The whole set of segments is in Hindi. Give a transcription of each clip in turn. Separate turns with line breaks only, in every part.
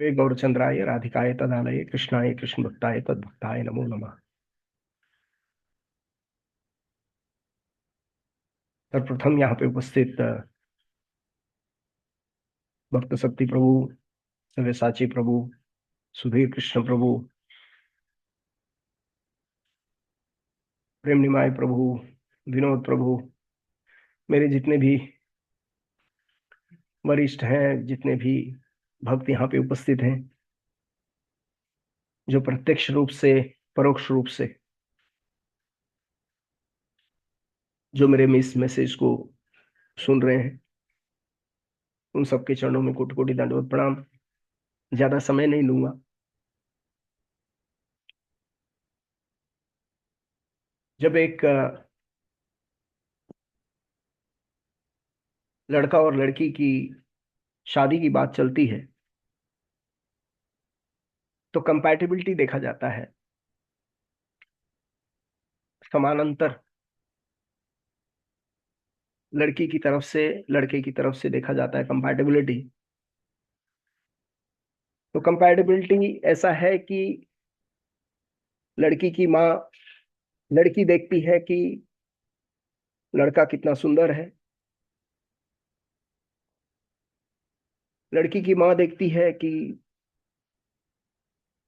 वे गौरचंद्राय राधिकाय तदालये कृष्णाय कृष्ण भक्ताय तद्भक्ताय नमो नमः। सर्वप्रथम यहाँ पे उपस्थित भक्त शक्ति प्रभु, सव्यसाची प्रभु, सुधीर कृष्ण प्रभु, प्रेम निमाय प्रभु, विनोद प्रभु, मेरे जितने भी वरिष्ठ हैं, जितने भी भक्त यहाँ पे उपस्थित हैं, जो प्रत्यक्ष रूप से परोक्ष रूप से जो मेरे इस मैसेज को सुन रहे हैं, उन सबके चरणों में कोटि कोटि दंडवत प्रणाम। ज्यादा समय नहीं लूंगा। जब एक लड़का और लड़की की शादी की बात चलती है तो कंपैटिबिलिटी देखा जाता है, समानांतर लड़की की तरफ से लड़के की तरफ से देखा जाता है कंपैटिबिलिटी। तो कंपैटिबिलिटी ऐसा है कि लड़की की माँ, लड़की देखती है कि लड़का कितना सुंदर है, लड़की की माँ देखती है कि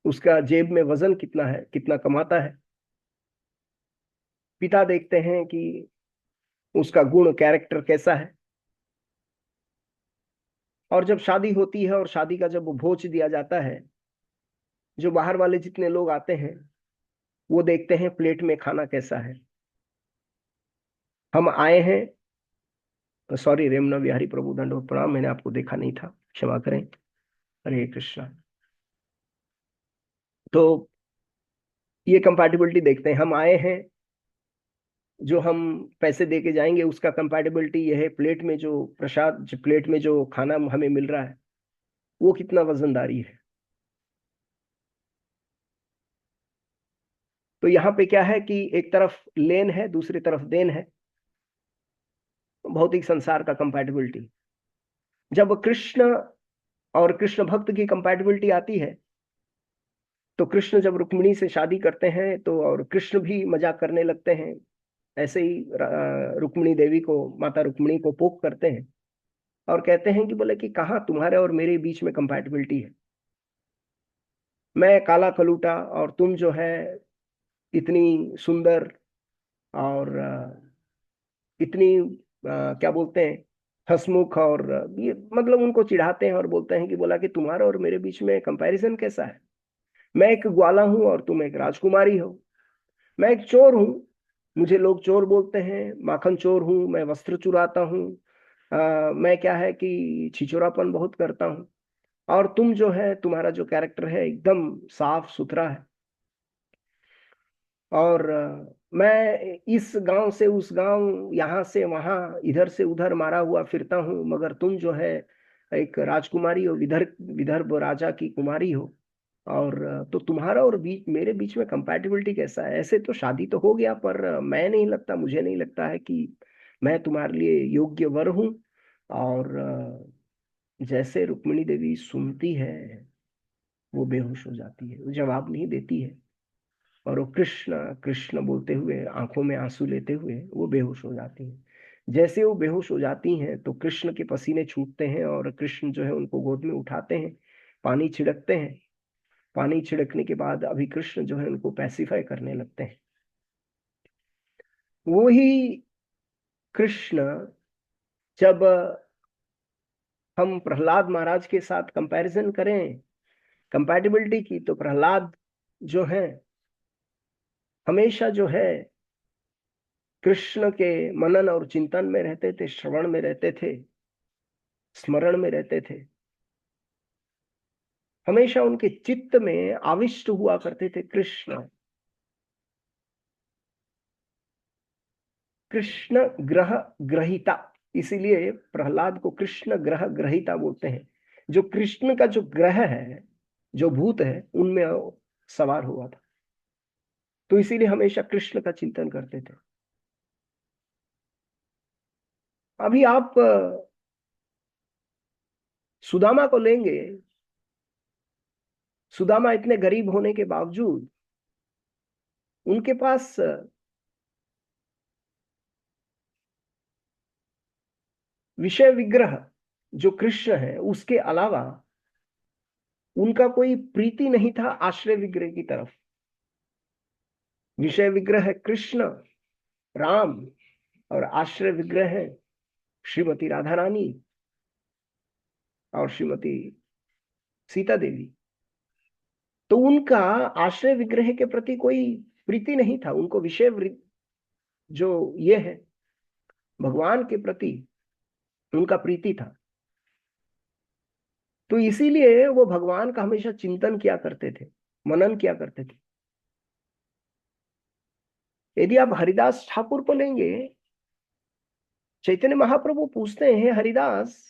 उसका जेब में वजन कितना है, कितना कमाता है। पिता देखते हैं कि उसका गुण, कैरेक्टर कैसा है। और जब शादी होती है और शादी का जब भोज दिया जाता है, जो बाहर वाले जितने लोग आते हैं वो देखते हैं प्लेट में खाना कैसा है। हम आए हैं, सॉरी रेमना बिहारी प्रभु दंडवत प्रणाम, मैंने आपको देखा नहीं था, क्षमा करें। हरे कृष्णा। तो ये कंपैटिबिलिटी देखते हैं। हम आए हैं, जो हम पैसे दे के जाएंगे उसका कंपैटिबिलिटी यह है, प्लेट में जो प्रसाद, प्लेट में जो खाना हमें मिल रहा है वो कितना वजनदारी है। तो यहाँ पे क्या है कि एक तरफ लेन है, दूसरी तरफ देन है, भौतिक संसार का कंपैटिबिलिटी। जब कृष्ण और कृष्ण भक्त की कंपैटिबिलिटी आती है तो कृष्ण जब रुक्मिणी से शादी करते हैं तो और कृष्ण भी मजाक करने लगते हैं, ऐसे ही रुक्मिणी देवी को, माता रुक्मिणी को पोक करते हैं और कहते हैं कि बोले कि कहाँ तुम्हारे और मेरे बीच में कंपैटिबिलिटी है। मैं काला कलूटा और तुम जो है इतनी सुंदर और इतनी क्या बोलते हैं, हंसमुख। और ये मतलब उनको चिढ़ाते हैं और बोलते हैं कि बोला कि तुम्हारा और मेरे बीच में कंपैरिजन कैसा है। मैं एक ग्वाला हूं और तुम एक राजकुमारी हो। मैं एक चोर हूँ, मुझे लोग चोर बोलते हैं, माखन चोर हूँ, मैं वस्त्र चुराता हूँ। मैं क्या है कि छिचोरापन बहुत करता हूँ। और तुम जो है, तुम्हारा जो कैरेक्टर है एकदम साफ सुथरा है। और मैं इस गांव से उस गांव, यहाँ से वहां, इधर से उधर मारा हुआ फिरता हूँ, मगर तुम जो है एक राजकुमारी हो, विदर्भ विदर्भ राजा की कुमारी हो। और तो तुम्हारा और मेरे बीच में कंपैटिबिलिटी कैसा है। ऐसे तो शादी तो हो गया, पर मैं नहीं लगता, मुझे नहीं लगता है कि मैं तुम्हारे लिए योग्य वर हूँ। और जैसे रुक्मिणी देवी सुनती है वो बेहोश हो जाती है, वो जवाब नहीं देती है। और वो कृष्ण कृष्ण बोलते हुए, आंखों में आंसू लेते हुए वो बेहोश हो जाती हैं। जैसे वो बेहोश हो जाती हैं तो कृष्ण के पसीने छूटते हैं और कृष्ण जो है उनको गोद में उठाते हैं, पानी छिड़कते हैं। पानी छिड़कने के बाद अभी कृष्ण जो है उनको पैसिफाई करने लगते हैं। वो ही कृष्ण, जब हम प्रहलाद महाराज के साथ कंपैरिजन करें कंपैटिबिलिटी की, तो प्रहलाद जो है हमेशा जो है कृष्ण के मनन और चिंतन में रहते थे, श्रवण में रहते थे, स्मरण में रहते थे। हमेशा उनके चित्त में आविष्ट हुआ करते थे कृष्ण। कृष्ण ग्रह ग्रहिता, इसीलिए प्रहलाद को कृष्ण ग्रह ग्रहिता बोलते हैं। जो कृष्ण का जो ग्रह है, जो भूत है, उनमें सवार हुआ था। तो इसीलिए हमेशा कृष्ण का चिंतन करते थे। अभी आप सुदामा को लेंगे सुदामा इतने गरीब होने के बावजूद उनके पास विषय विग्रह जो कृष्ण है उसके अलावा उनका कोई प्रीति नहीं था आश्रय विग्रह की तरफ। विषय विग्रह है कृष्ण, राम, और आश्रय विग्रह है श्रीमती राधा रानी और श्रीमती सीता देवी। तो उनका आश्रय विग्रह के प्रति कोई प्रीति नहीं था, उनको विषय जो ये है भगवान के प्रति उनका प्रीति था। तो इसीलिए वो भगवान का हमेशा चिंतन किया करते थे, मनन किया करते थे। यदि आप हरिदास ठाकुर को लेंगे, चैतन्य महाप्रभु पूछते हैं, हरिदास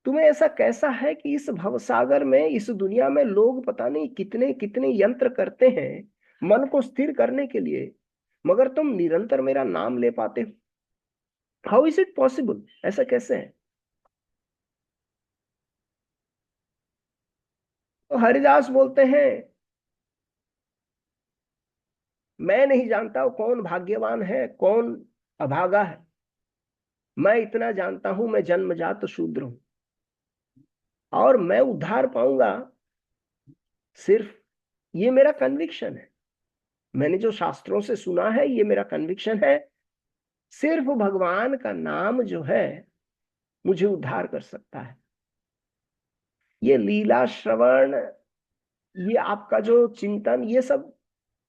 तुम्हें ऐसा कैसा है कि इस भवसागर में, इस दुनिया में लोग पता नहीं कितने कितने यंत्र करते हैं मन को स्थिर करने के लिए, मगर तुम निरंतर मेरा नाम ले पाते हो? How is it possible? ऐसा कैसे है? तो हरिदास बोलते हैं, मैं नहीं जानता कौन भाग्यवान है कौन अभागा है, मैं इतना जानता हूं मैं जन्मजात शूद्र हूं और मैं उद्धार पाऊंगा सिर्फ, ये मेरा कन्विक्शन है, मैंने जो शास्त्रों से सुना है ये मेरा कन्विक्शन है, सिर्फ भगवान का नाम जो है मुझे उद्धार कर सकता है। ये लीला श्रवण, ये आपका जो चिंतन, ये सब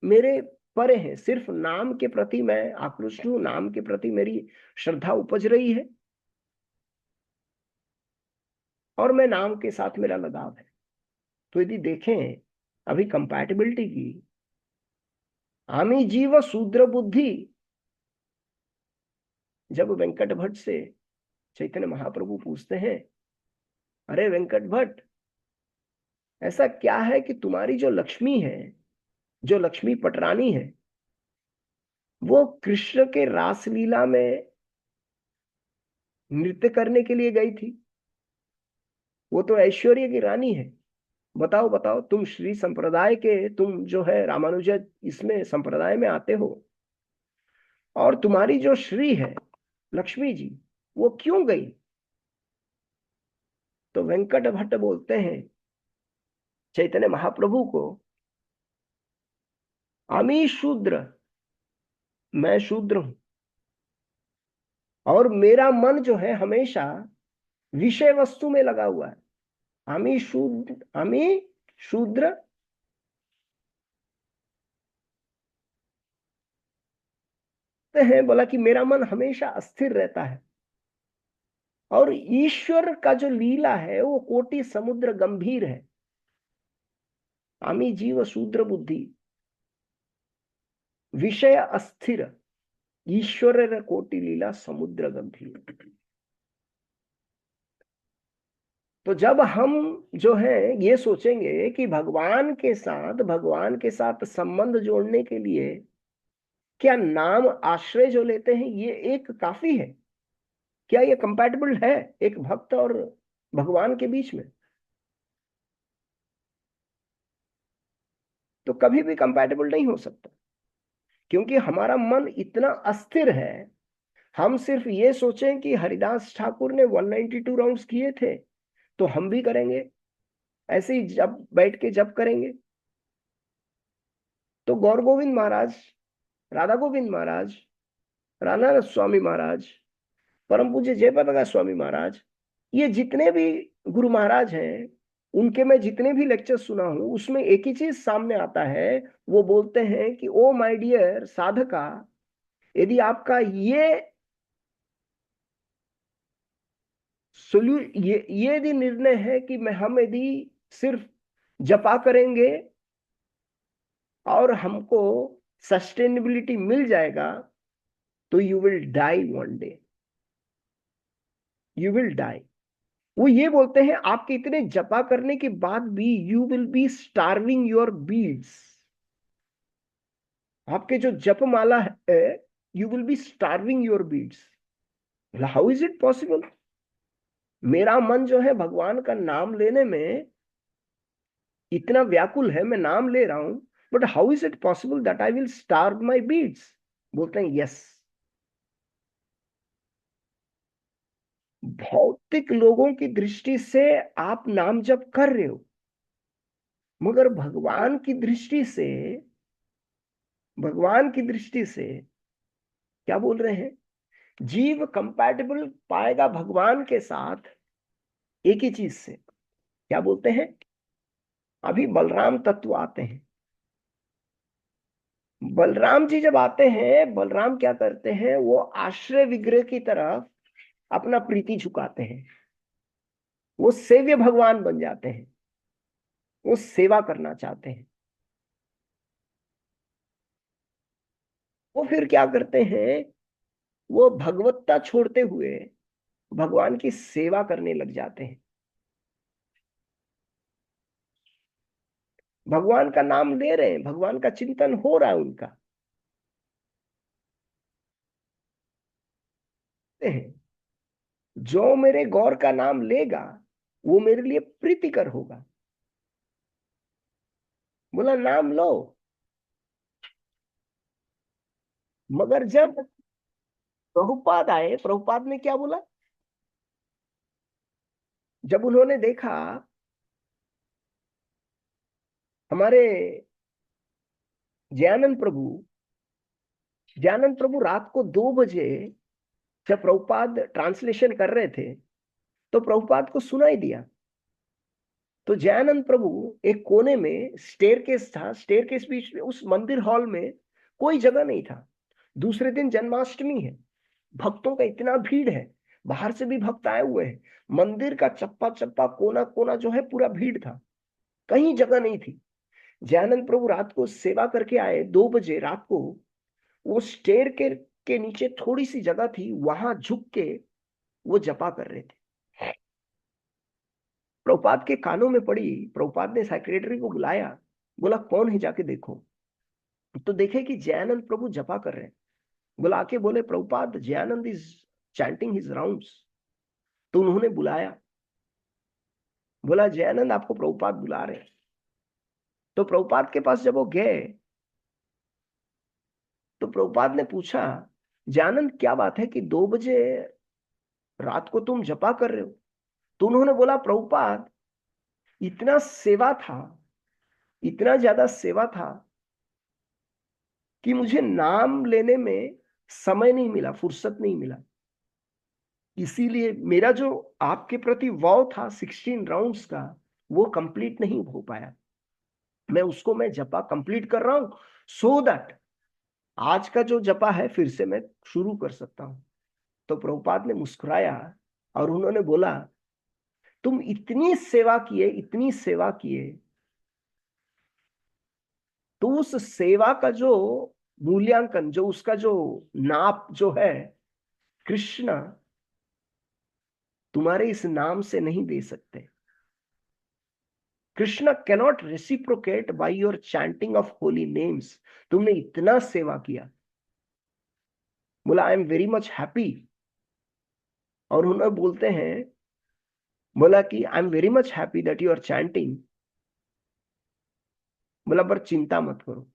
मेरे परे है, सिर्फ नाम के प्रति मैं आकृष्ट हूं, नाम के प्रति मेरी श्रद्धा उपज रही है और मैं नाम के साथ मेरा लगाव है। तो यदि देखें अभी कंपैटिबिलिटी की, आमी जीव शूद्र बुद्धि, जब वेंकट भट्ट से चैतन्य महाप्रभु पूछते हैं, अरे वेंकट भट्ट ऐसा क्या है कि तुम्हारी जो लक्ष्मी है, जो लक्ष्मी पटरानी है, वो कृष्ण के रासलीला में नृत्य करने के लिए गई थी, वो तो ऐश्वर्य की रानी है, बताओ बताओ, तुम श्री संप्रदाय के, तुम जो है रामानुज इसमें संप्रदाय में आते हो, और तुम्हारी जो श्री है लक्ष्मी जी वो क्यों गई? तो वेंकट भट्ट बोलते हैं चैतन्य महाप्रभु को, आमी शूद्र, मैं शूद्र हूं और मेरा मन जो है हमेशा विषय वस्तु में लगा हुआ है। आमी शूद्र, आमी शूद्र, हैं बोला कि मेरा मन हमेशा अस्थिर रहता है और ईश्वर का जो लीला है वो कोटि समुद्र गंभीर है। आमी जीव शूद्र बुद्धि, विषय अस्थिर, ईश्वर कोटि लीला समुद्र गंभीर। तो जब हम जो है ये सोचेंगे कि भगवान के साथ संबंध जोड़ने के लिए क्या नाम आश्रय जो लेते हैं ये एक काफी है, क्या ये कंपैटिबल है एक भक्त और भगवान के बीच में? तो कभी भी कंपैटिबल नहीं हो सकता, क्योंकि हमारा मन इतना अस्थिर है। हम सिर्फ ये सोचें कि हरिदास ठाकुर ने 192 राउंड्स किए थे तो हम भी करेंगे, ऐसे ही जब बैठ के जब करेंगे। तो गौर गोविंद महाराज, राधा गोविंद महाराज, राधा स्वामी महाराज, परम पूज्य जयप्रकाश स्वामी महाराज, ये जितने भी गुरु महाराज हैं, उनके मैं जितने भी लेक्चर सुना हूं उसमें एक ही चीज सामने आता है, वो बोलते हैं कि ओ माय डियर साधका, यदि आपका ये यदि निर्णय है कि मैं हम यदि सिर्फ जपा करेंगे और हमको सस्टेनेबिलिटी मिल जाएगा, तो you will die one day, you will die. वो ये बोलते हैं आपके इतने जपा करने के बाद भी you will be starving your beads, आपके जो जपमाला है you will be starving your beads. How is it possible? मेरा मन जो है भगवान का नाम लेने में इतना व्याकुल है, मैं नाम ले रहा हूं, but how is it possible that I will starve my beads? बोलते हैं यस, भौतिक लोगों की दृष्टि से आप नाम जप कर रहे हो, मगर भगवान की दृष्टि से क्या बोल रहे हैं? जीव कंपैटिबल पाएगा भगवान के साथ एक ही चीज से। क्या बोलते हैं? अभी बलराम तत्व आते हैं। बलराम जी जब आते हैं, बलराम क्या करते हैं? वो आश्रय विग्रह की तरफ अपना प्रीति झुकाते हैं, वो सेव्य भगवान बन जाते हैं, वो सेवा करना चाहते हैं। वो फिर क्या करते हैं? वो भगवत्ता छोड़ते हुए भगवान की सेवा करने लग जाते हैं। भगवान का नाम ले रहे हैं, भगवान का चिंतन हो रहा है उनका, हैं जो मेरे गौर का नाम लेगा वो मेरे लिए प्रीतिकर होगा। बोला नाम लो। मगर जब प्रभुपाद आए, प्रभुपाद ने क्या बोला? जब उन्होंने देखा हमारे जयानंद प्रभु रात को 2 बजे जब प्रभुपाद ट्रांसलेशन कर रहे थे, तो प्रभुपाद को सुनाई दिया। तो जयानंद प्रभु एक कोने में स्टेयरकेस था, स्टेयरकेस बीच में, उस मंदिर हॉल में कोई जगह नहीं था। दूसरे दिन जन्माष्टमी है, भक्तों का इतना भीड़ है, बाहर से भी भक्त आए हुए हैं, मंदिर का चप्पा चप्पा कोना कोना जो है पूरा भीड़ था, कहीं जगह नहीं थी। जयानंद प्रभु रात को सेवा करके आए 2 बजे रात को, वो स्टेयर के नीचे थोड़ी सी जगह थी, वहां झुक के वो जपा कर रहे थे। प्रभुपाद के कानों में पड़ी, प्रभुपाद ने सेक्रेटरी को बुलाया, बोला कौन है जाके देखो। तो देखे कि जयानंद प्रभु जपा कर रहे हैं। बुला के बोले Prabhupada, Jayanand is chanting his rounds. तो उन्होंने बुलाया, बोला जयानंद आपको प्रभुपाद बुला रहे हैं। तो प्रभुपाद के पास जब वो गए, तो प्रभुपाद ने पूछा जयानंद क्या बात है कि 2 बजे रात को तुम जपा कर रहे हो? तो उन्होंने बोला प्रभुपाद, इतना सेवा था, इतना ज्यादा सेवा था कि मुझे नाम लेने में समय नहीं मिला, फुर्सत नहीं मिला। इसीलिए मेरा जो आपके प्रति वाव था 16 राउंड्स का, वो कंप्लीट नहीं हो पाया। मैं जपा कंप्लीट कर रहा हूं, सो दैट आज का जो जपा है फिर से मैं शुरू कर सकता हूं। तो प्रभुपाद ने मुस्कुराया और उन्होंने बोला तुम इतनी सेवा किए, इतनी सेवा किए, तो उस सेवा का जो मूल्यांकन, जो उसका जो नाप जो है, कृष्ण तुम्हारे इस नाम से नहीं दे सकते। Krishna cannot reciprocate by your chanting of holy names. तुमने इतना सेवा किया। बोला I am very much happy. और उन्होंने बोलते हैं, बोला कि I am very much happy that you are chanting. बोला पर चिंता मत करो,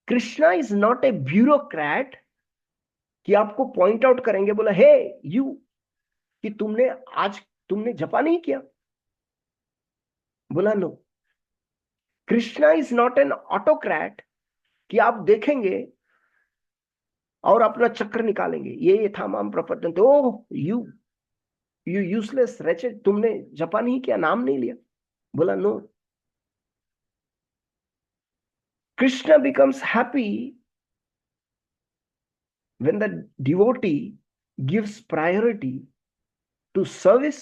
Krishna is not a bureaucrat कि आपको पॉइंट आउट करेंगे, बोला हे यू, कि तुमने जपा नहीं किया। बोला no, Krishna is not an autocrat कि आप देखेंगे और अपना चक्र निकालेंगे, ये था माम प्रपद्यन्ते, ओह यू यूजलेस रेचेड, तुमने जपा नहीं किया, नाम नहीं लिया। बोला no, Krishna becomes happy when the devotee gives priority to service.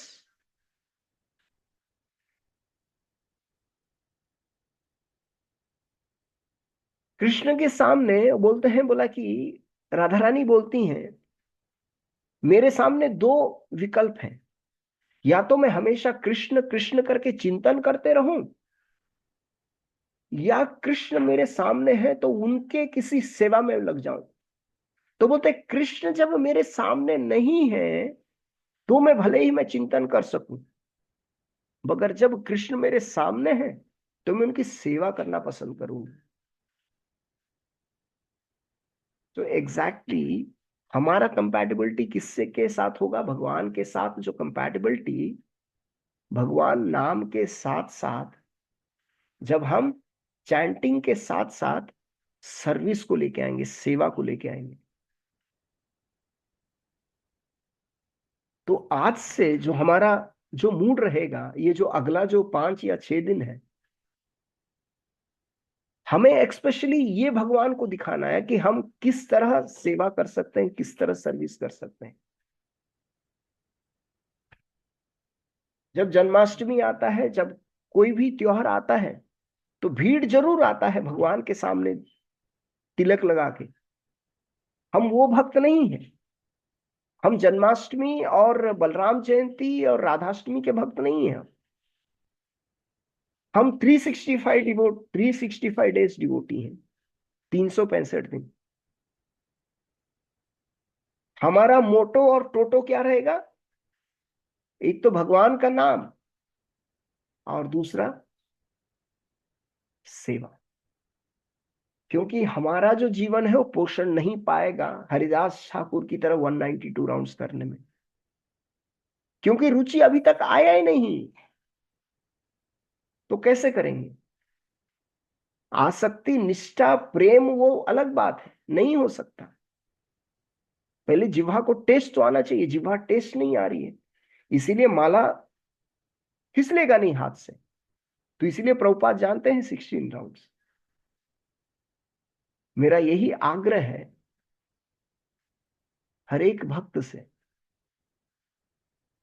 Krishna के सामने बोलते हैं, बोला कि राधा रानी बोलती हैं मेरे सामने 2 विकल्प हैं, या तो मैं हमेशा कृष्ण कृष्ण करके चिंतन करते रहूं, या कृष्ण मेरे सामने है तो उनके किसी सेवा में लग जाऊं। तो बोलते कृष्ण जब मेरे सामने नहीं है तो मैं भले ही मैं चिंतन कर सकूं, मगर जब कृष्ण मेरे सामने हैं तो मैं उनकी सेवा करना पसंद करूंगी। तो एग्जैक्टली हमारा कंपैटिबिलिटी किससे के साथ होगा? भगवान के साथ। जो कंपैटिबिलिटी भगवान नाम के साथ साथ जब हम चैंटिंग के साथ साथ सर्विस को लेके आएंगे, सेवा को लेके आएंगे, तो आज से जो हमारा जो मूड रहेगा, ये जो अगला जो 5 या 6 दिन है, हमें एक्सपेशली ये भगवान को दिखाना है कि हम किस तरह सेवा कर सकते हैं, किस तरह सर्विस कर सकते हैं। जब जन्माष्टमी आता है, जब कोई भी त्योहार आता है, तो भीड़ जरूर आता है भगवान के सामने तिलक लगा के। हम वो भक्त नहीं है। हम जन्माष्टमी और बलराम जयंती और राधाष्टमी के भक्त नहीं है। हम 365 डेज डिवोटी हैं, 365 दिन। हमारा मोटो और टोटो क्या रहेगा? एक तो भगवान का नाम और दूसरा सेवा। क्योंकि हमारा जो जीवन है वो पोषण नहीं पाएगा हरिदास ठाकुर की तरह 192 राउंड्स करने में, क्योंकि रुचि अभी तक आया ही नहीं। तो कैसे करेंगे? आसक्ति, निष्ठा, प्रेम वो अलग बात है, नहीं हो सकता। पहले जिह्वा को टेस्ट तो आना चाहिए। जिह्वा टेस्ट नहीं आ रही है, इसीलिए माला फिसलेगा नहीं हाथ से। तो इसीलिए प्रभुपाद जानते हैं 16 राउंड्स। मेरा यही आग्रह है हर एक भक्त से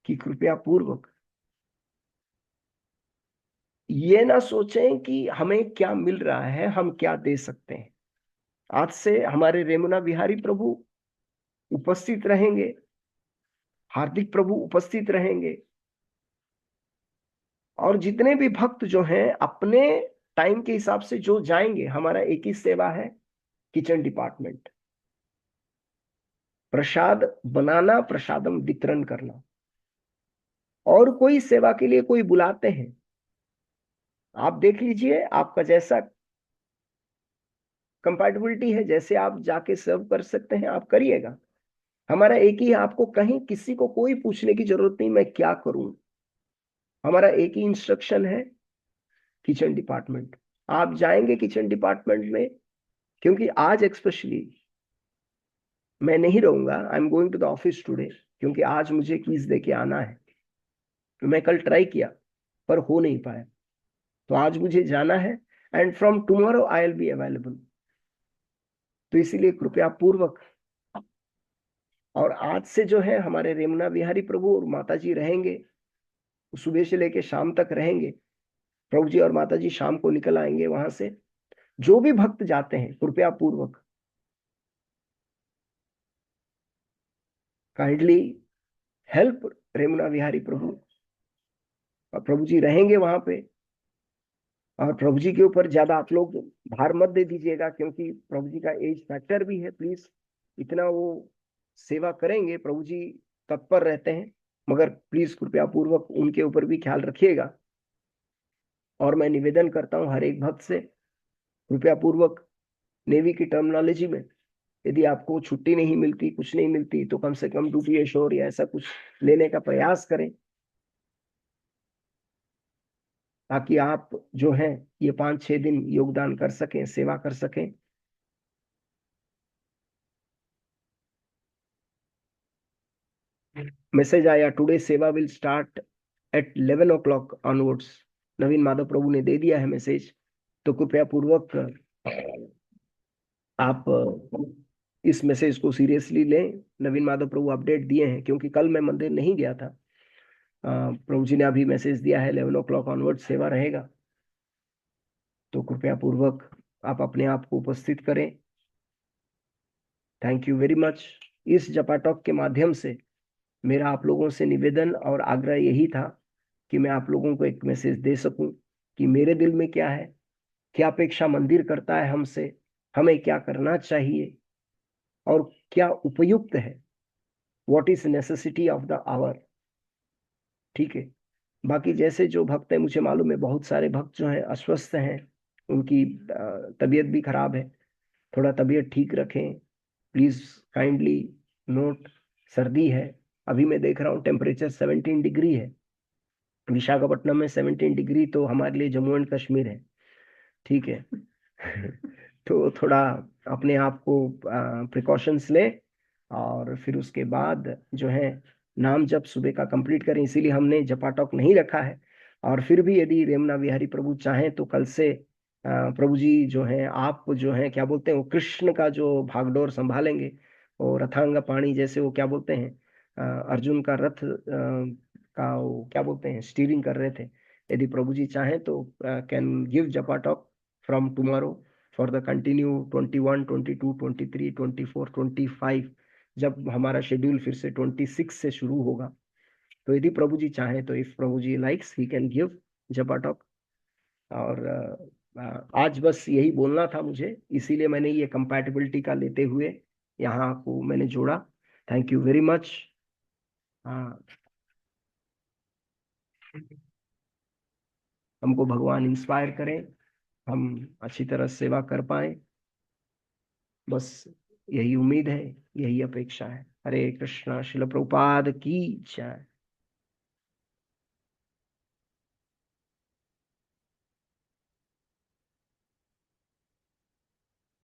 कि कृपया पूर्वक ये ना सोचें कि हमें क्या मिल रहा है, हम क्या दे सकते हैं। आज से हमारे रेमुना बिहारी प्रभु उपस्थित रहेंगे, हार्दिक प्रभु उपस्थित रहेंगे, और जितने भी भक्त जो हैं अपने टाइम के हिसाब से जो जाएंगे। हमारा एक ही सेवा है, किचन डिपार्टमेंट, प्रसाद बनाना, प्रसादम वितरण करना। और कोई सेवा के लिए कोई बुलाते हैं, आप देख लीजिए आपका जैसा कंपैटिबिलिटी है, जैसे आप जाके सर्व कर सकते हैं आप करिएगा। हमारा एक ही है, आपको कहीं किसी को कोई पूछने की जरूरत नहीं मैं क्या करूं। हमारा एक ही इंस्ट्रक्शन है, किचन डिपार्टमेंट। आप जाएंगे किचन डिपार्टमेंट में, क्योंकि आज एक्सपेशली मैं नहीं रहूंगा। I am going to the office today, क्योंकि आज मुझे क्विज दे के आना है। तो मैं कल ट्राई किया पर हो नहीं पाया, तो आज मुझे जाना है। And from tomorrow I will be available. तो इसीलिए कृपया पूर्वक, और आज से जो है हमारे रेमुना बिहारी प्रभु और माता जी रहेंगे, सुबह से लेके शाम तक रहेंगे। प्रभु जी और माता जी शाम को निकल आएंगे वहां से। जो भी भक्त जाते हैं कृपया पूर्वक काइंडली हेल्प रेमुना बिहारी प्रभु। और प्रभु जी रहेंगे वहां पे, और प्रभु जी के ऊपर ज्यादा आप लोग भार मत दे दीजिएगा, क्योंकि प्रभु जी का एज फैक्टर भी है। प्लीज इतना वो सेवा करेंगे, प्रभु जी तत्पर रहते हैं, मगर प्लीज कृपया पूर्वक उनके ऊपर भी ख्याल रखिएगा। और मैं निवेदन करता हूँ हर एक भक्त से, कृपया पूर्वक नेवी की टर्मिनोलॉजी में यदि आपको छुट्टी नहीं मिलती, कुछ नहीं मिलती, तो कम से कम ड्यूटी एश्योर या ऐसा कुछ लेने का प्रयास करें, ताकि आप जो है ये 5-6 दिन योगदान कर सकें, सेवा कर सकें। मैसेज आया, today seva will start at 11 o'clock onwards. Naveen Madhav Prabhu ने दे दिया है मैसेज। तो कृपया पूर्वक आप इस मैसेज को सीरियसली लें। नवीन माधव प्रभु अपडेट दिए हैं, क्योंकि कल मैं मंदिर नहीं गया था। प्रभु जी ने अभी मैसेज दिया है 11 o'clock ऑनवर्ड सेवा रहेगा। तो कृपया पूर्वक आप अपने आप को उपस्थित करें। Thank you very much. इस जपाटॉक के माध्यम से मेरा आप लोगों से निवेदन और आग्रह यही था कि मैं आप लोगों को एक मैसेज दे सकूं कि मेरे दिल में क्या है, क्या अपेक्षा मंदिर करता है हमसे, हमें क्या करना चाहिए, और क्या उपयुक्त है, what is necessity of the hour. ठीक है। बाकी जैसे जो भक्त हैं, मुझे मालूम है बहुत सारे भक्त जो हैं अस्वस्थ हैं, उनकी तबीयत भी खराब है। थोड़ा तबीयत ठीक रखें प्लीज, काइंडली नोट। सर्दी है, अभी मैं देख रहा हूँ टेम्परेचर 17 डिग्री है। विशाखापट्टनम में 17 डिग्री तो हमारे लिए जम्मू एंड कश्मीर है। ठीक है। तो थोड़ा अपने आप को प्रिकॉशंस लें, और फिर उसके बाद जो है नाम जप सुबह का कंप्लीट करें। इसीलिए हमने जपाटॉक नहीं रखा है। और फिर भी यदि रेमना बिहारी प्रभु चाहें तो कल से प्रभु जी जो हैं, आप जो हैं क्या बोलते हैं, वो कृष्ण का जो भागडोर संभालेंगे, और रथांगा पाणी जैसे वो क्या बोलते हैं, अर्जुन का रथ का वो क्या बोलते हैं, स्टीयरिंग कर रहे थे। यदि प्रभु जी चाहें तो कैन गिव जपा talk from tomorrow for the continue 21, 22, 23, 24, 25, जब हमारा शेड्यूल फिर से 26 से शुरू होगा। तो यदि प्रभु जी चाहें तो इफ प्रभु जी लाइक्स ही कैन गिव जपा टॉक। और आज बस यही बोलना था मुझे, इसीलिए मैंने ये कंपैटिबिलिटी का लेते हुए यहाँ को मैंने जोड़ा। Thank you very much. हाँ, हमको भगवान इंस्पायर करें, हम अच्छी तरह सेवा कर पाए, बस यही उम्मीद है, यही अपेक्षा है। हरे कृष्णा। शिल प्रभुपाद की जय।